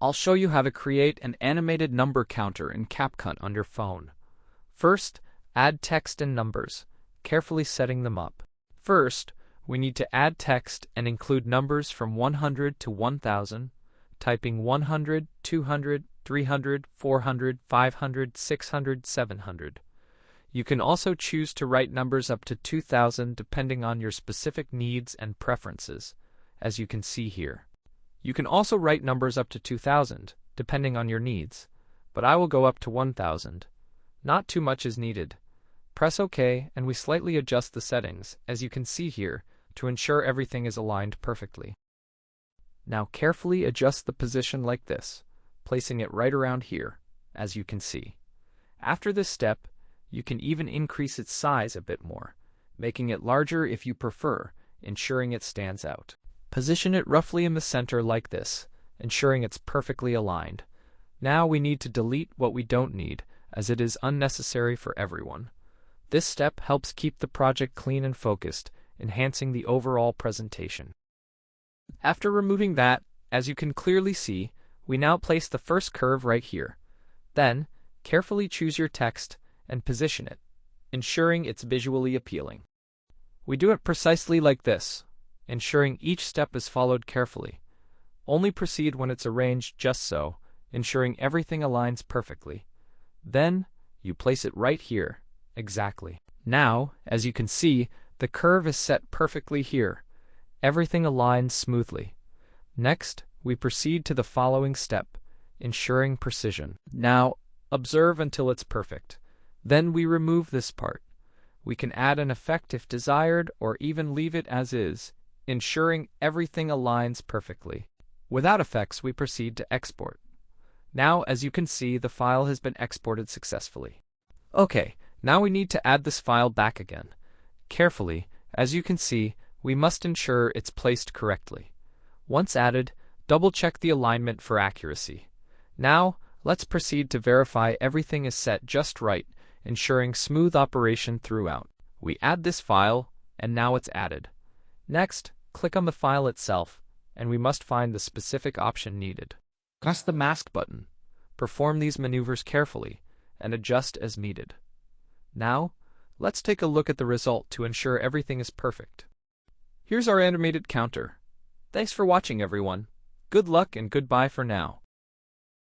I'll show you how to create an animated number counter in CapCut on your phone. First, add text and numbers, carefully setting them up. First, we need to add text and include numbers from 100 to 1000, typing 100, 200, 300, 400, 500, 600, 700. You can also choose to write numbers up to 2000 depending on your specific needs and preferences, as you can see here. You can also write numbers up to 2000, depending on your needs, but I will go up to 1000. Not too much is needed. Press OK and we slightly adjust the settings, as you can see here, to ensure everything is aligned perfectly. Now carefully adjust the position like this, placing it right around here, as you can see. After this step, you can even increase its size a bit more, making it larger if you prefer, ensuring it stands out. Position it roughly in the center like this, ensuring it's perfectly aligned. Now we need to delete what we don't need, as it is unnecessary for everyone. This step helps keep the project clean and focused, enhancing the overall presentation. After removing that, as you can clearly see, we now place the first curve right here. Then, carefully choose your text and position it, ensuring it's visually appealing. We do it precisely like this, ensuring each step is followed carefully. Only proceed when it's arranged just so, ensuring everything aligns perfectly. Then, you place it right here, exactly. Now, as you can see, the curve is set perfectly here. Everything aligns smoothly. Next, we proceed to the following step, ensuring precision. Now, observe until it's perfect. Then we remove this part. We can add an effect if desired, or even leave it as is, ensuring everything aligns perfectly. Without effects, we proceed to export. Now, as you can see, the file has been exported successfully. Okay, now we need to add this file back again. Carefully, as you can see, we must ensure it's placed correctly. Once added, double-check the alignment for accuracy. Now, let's proceed to verify everything is set just right, ensuring smooth operation throughout. We add this file, and now it's added. Next, click on the file itself, and we must find the specific option needed. Press the mask button. Perform these maneuvers carefully, and adjust as needed. Now, let's take a look at the result to ensure everything is perfect. Here's our animated counter. Thanks for watching, everyone. Good luck and goodbye for now.